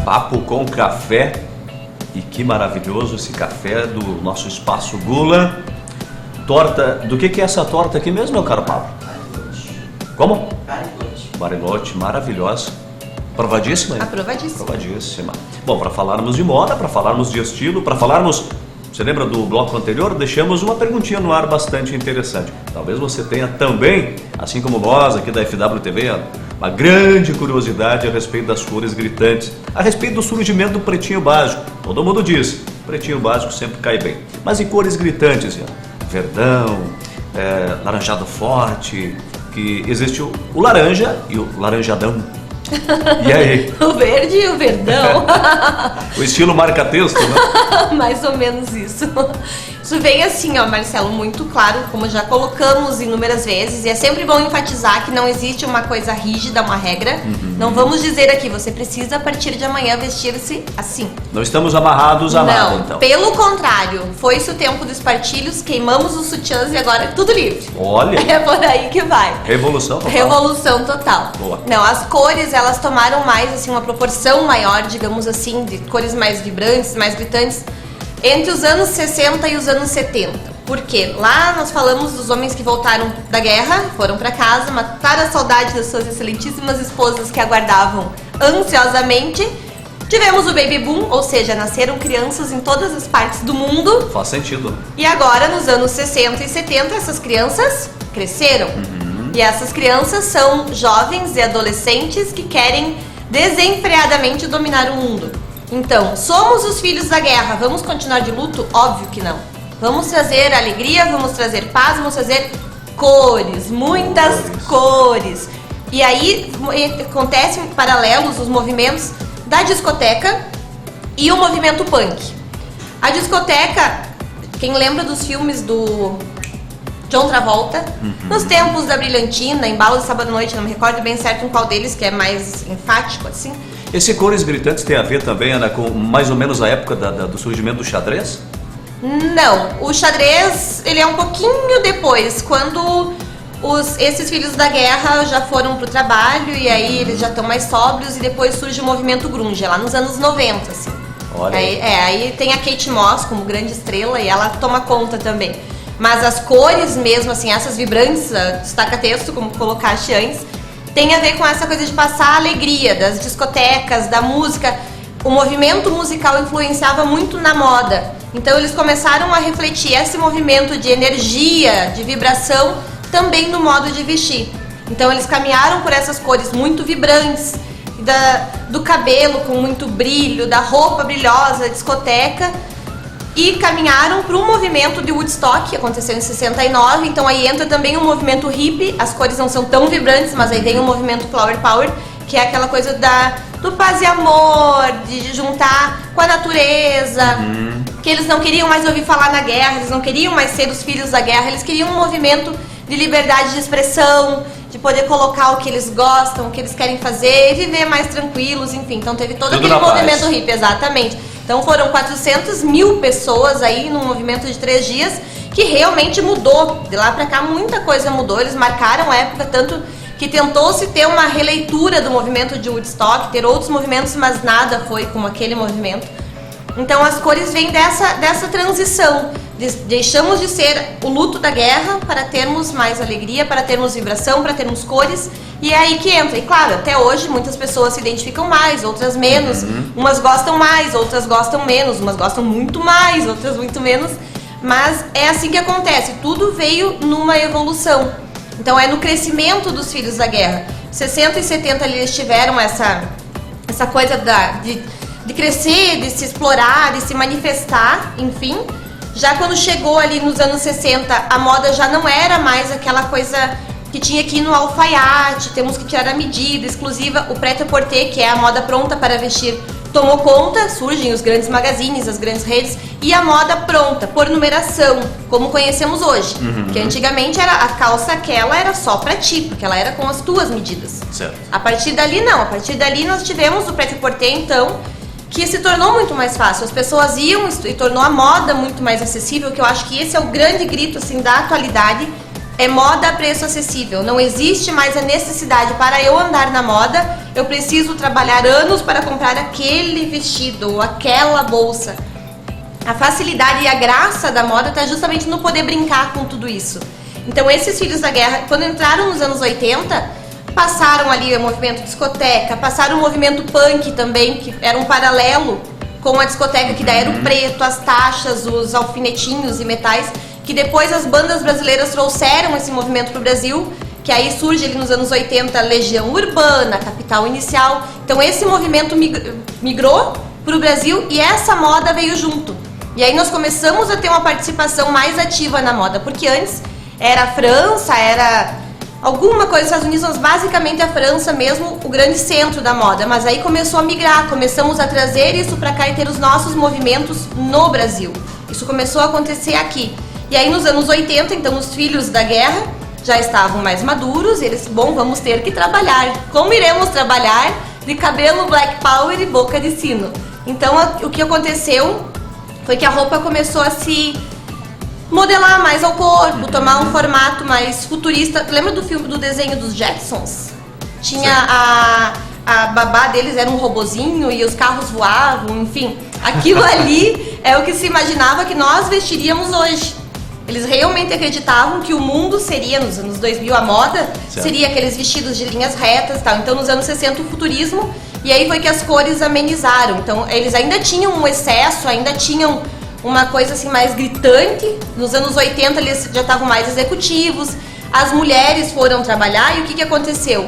Papo com café. E que maravilhoso esse café do nosso Espaço Gula. Torta, do que é essa torta aqui mesmo, meu caro Pablo? Como? Bariloche, maravilhosa. Aprovadíssima? Aprovadíssima. Aprovadíssima. Bom, para falarmos de moda, para falarmos de estilo, para falarmos... Você lembra do bloco anterior? Deixamos uma perguntinha no ar bastante interessante. Talvez você tenha também, assim como nós aqui da FWTV, uma grande curiosidade a respeito das cores gritantes, a respeito do surgimento do pretinho básico. Todo mundo diz, pretinho básico sempre cai bem. Mas em cores gritantes, verdão, laranjado forte, que existe o laranja e o laranjadão. E aí? O verde e o verdão. O estilo marca-texto, né? Mais ou menos isso. Isso vem assim, ó, Marcelo, muito claro, como já colocamos inúmeras vezes, e é sempre bom enfatizar que não existe uma coisa rígida, uma regra. Não vamos dizer aqui, você precisa a partir de amanhã vestir-se assim. Não estamos amarrados a nada, então. Pelo contrário, foi-se o tempo dos partilhos, queimamos os sutiãs e agora é tudo livre. Olha! É por aí que vai. Revolução total. Revolução total. Boa. Não, as cores, elas tomaram mais, assim, uma proporção maior, digamos assim, de cores mais vibrantes, mais gritantes, entre os anos 60 e os anos 70. Por quê? Lá nós falamos dos homens que voltaram da guerra, foram para casa, mataram a saudade das suas excelentíssimas esposas que aguardavam ansiosamente. Tivemos o baby boom, ou seja, nasceram crianças em todas as partes do mundo. Faz sentido. E agora, nos anos 60 e 70, essas crianças cresceram. E essas crianças são jovens e adolescentes que querem desenfreadamente dominar o mundo. Então, somos os filhos da guerra, vamos continuar de luto? Óbvio que não. Vamos trazer alegria, vamos trazer paz, vamos trazer cores, muitas cores. E aí acontecem paralelos os movimentos da discoteca e o movimento punk. A discoteca, quem lembra dos filmes do John Travolta, nos tempos da Brilhantina, Embalo de Sábado à Noite, não me recordo bem certo em qual deles, que é mais enfático assim. Esse cores gritantes tem a ver também, Ana, com mais ou menos a época do surgimento do xadrez? Não, o xadrez ele é um pouquinho depois, quando esses filhos da guerra já foram pro trabalho e aí eles já estão mais sóbrios e depois surge o movimento grunge, lá nos anos 90, assim. Olha. Aí tem a Kate Moss como grande estrela e ela toma conta também. Mas as cores mesmo, assim, essas vibrantes, destaca-texto, como colocaste antes, tem a ver com essa coisa de passar a alegria das discotecas, da música. O movimento musical influenciava muito na moda. Então eles começaram a refletir esse movimento de energia, de vibração, também no modo de vestir. Então eles caminharam por essas cores muito vibrantes, do cabelo com muito brilho, da roupa brilhosa, da discoteca, e caminharam para um movimento de Woodstock, que aconteceu em 69, então aí entra também um movimento hippie, as cores não são tão vibrantes, mas aí vem o movimento Flower Power, que é aquela coisa do paz e amor, de juntar com a natureza, que eles não queriam mais ouvir falar na guerra, eles não queriam mais ser os filhos da guerra, eles queriam um movimento de liberdade de expressão, de poder colocar o que eles gostam, o que eles querem fazer e viver mais tranquilos, enfim, então teve todo aquele movimento hippie, exatamente. Então foram 400 mil pessoas aí num movimento de 3 dias que realmente mudou. De lá pra cá muita coisa mudou, eles marcaram a época, tanto que tentou-se ter uma releitura do movimento de Woodstock, ter outros movimentos, mas nada foi como aquele movimento. Então as cores vêm dessa transição. Deixamos de ser o luto da guerra para termos mais alegria, para termos vibração, para termos cores. E é aí que entra. E claro, até hoje muitas pessoas se identificam mais, outras menos. Umas gostam mais, outras gostam menos. Umas gostam muito mais, outras muito menos. Mas é assim que acontece. Tudo veio numa evolução. Então é no crescimento dos filhos da guerra. 60 e 70 eles tiveram essa coisa de crescer, de se explorar, de se manifestar, enfim. Já quando chegou ali nos anos 60, a moda já não era mais aquela coisa que tinha que ir no alfaiate, temos que tirar a medida exclusiva. O prêt-à-porter, que é a moda pronta para vestir, tomou conta, surgem os grandes magazines, as grandes redes, e a moda pronta, por numeração, como conhecemos hoje. Que antigamente a calça aquela era só pra ti, porque ela era com as tuas medidas. Certo. A partir dali não, a partir dali nós tivemos o prêt-à-porter, então, que se tornou muito mais fácil. As pessoas iam e tornou a moda muito mais acessível, que eu acho que esse é o grande grito assim, da atualidade, é moda a preço acessível. Não existe mais a necessidade para eu andar na moda, eu preciso trabalhar anos para comprar aquele vestido ou aquela bolsa. A facilidade e a graça da moda está justamente no poder brincar com tudo isso. Então esses filhos da guerra, quando entraram nos anos 80, passaram ali o movimento discoteca, passaram o movimento punk também, que era um paralelo com a discoteca, que daí era o preto, as taxas, os alfinetinhos e metais, que depois as bandas brasileiras trouxeram esse movimento para o Brasil, que aí surge ali nos anos 80 Legião Urbana, Capital Inicial. Então esse movimento migrou para o Brasil e essa moda veio junto. E aí nós começamos a ter uma participação mais ativa na moda, porque antes era a França, era alguma coisa dos Estados Unidos, mas basicamente a França mesmo, o grande centro da moda. Mas aí começou a migrar, começamos a trazer isso para cá e ter os nossos movimentos no Brasil. Isso começou a acontecer aqui. E aí nos anos 80, então os filhos da guerra já estavam mais maduros e eles, bom, vamos ter que trabalhar. Como iremos trabalhar? De cabelo Black Power e boca de sino. Então o que aconteceu foi que a roupa começou a se modelar mais ao corpo, tomar um formato mais futurista. Lembra do filme, do desenho dos Jetsons? Tinha a babá deles, era um robozinho e os carros voavam, enfim. Aquilo ali é o que se imaginava que nós vestiríamos hoje. Eles realmente acreditavam que o mundo seria, nos anos 2000, a moda seria aqueles vestidos de linhas retas e tal. Então nos anos 60 o futurismo, e aí foi que as cores amenizaram. Então eles ainda tinham um excesso, ainda tinham uma coisa assim mais gritante. Nos anos 80 eles já estavam mais executivos. As mulheres foram trabalhar e o que aconteceu?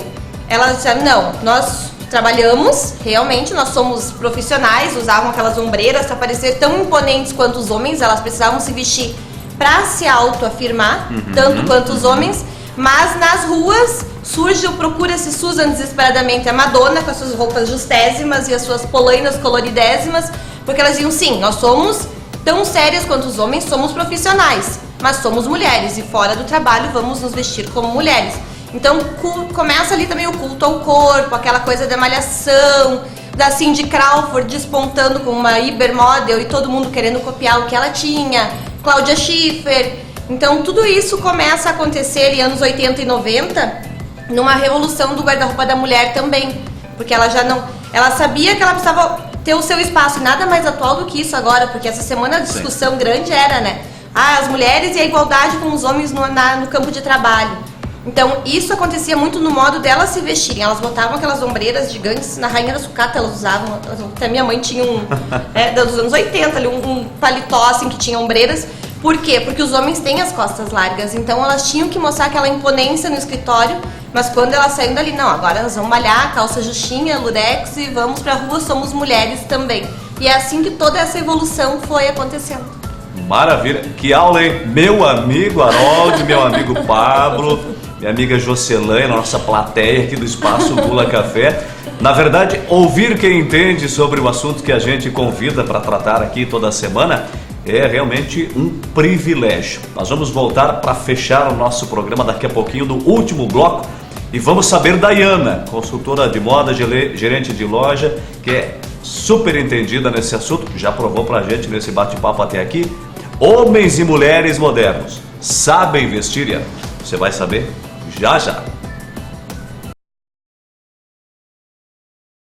Elas disseram, não, nós trabalhamos, realmente, nós somos profissionais, usavam aquelas ombreiras para parecer tão imponentes quanto os homens, elas precisavam se vestir para se autoafirmar, tanto quanto os homens, mas nas ruas surge o procura-se Susan desesperadamente a Madonna com as suas roupas justésimas e as suas polainas coloridésimas, porque elas diziam, sim, nós somos tão sérias quanto os homens, somos profissionais, mas somos mulheres e fora do trabalho vamos nos vestir como mulheres. Então começa ali também o culto ao corpo, aquela coisa da malhação, da Cindy Crawford despontando com uma hipermodel e todo mundo querendo copiar o que ela tinha, Claudia Schiffer. Então tudo isso começa a acontecer em anos 80 e 90, numa revolução do guarda-roupa da mulher também, porque ela já não, ela sabia que ela precisava ter o seu espaço, nada mais atual do que isso agora, porque essa semana a discussão grande era, né, as mulheres e a igualdade com os homens no campo de trabalho. Então isso acontecia muito no modo delas se vestirem. Elas botavam aquelas ombreiras gigantes, na Rainha da Sucata elas usavam, até minha mãe tinha dos anos 80 ali, um paletó assim que tinha ombreiras. Por quê? Porque os homens têm as costas largas, então elas tinham que mostrar aquela imponência no escritório, mas quando elas saíram dali, não, agora nós vamos malhar, calça justinha, lurex e vamos pra rua, somos mulheres também. E é assim que toda essa evolução foi acontecendo. Maravilha, que aula, hein? Meu amigo Harold, meu amigo Pablo, minha amiga Jocelyn, nossa plateia aqui do Espaço Bula Café. Na verdade, ouvir quem entende sobre o assunto que a gente convida para tratar aqui toda semana é realmente um privilégio. Nós vamos voltar para fechar o nosso programa daqui a pouquinho no último bloco e vamos saber da Iana, consultora de moda, gerente de loja, que é super entendida nesse assunto, já provou pra gente nesse bate-papo até aqui. Homens e mulheres modernos sabem vestir, Iana? Você vai saber já já.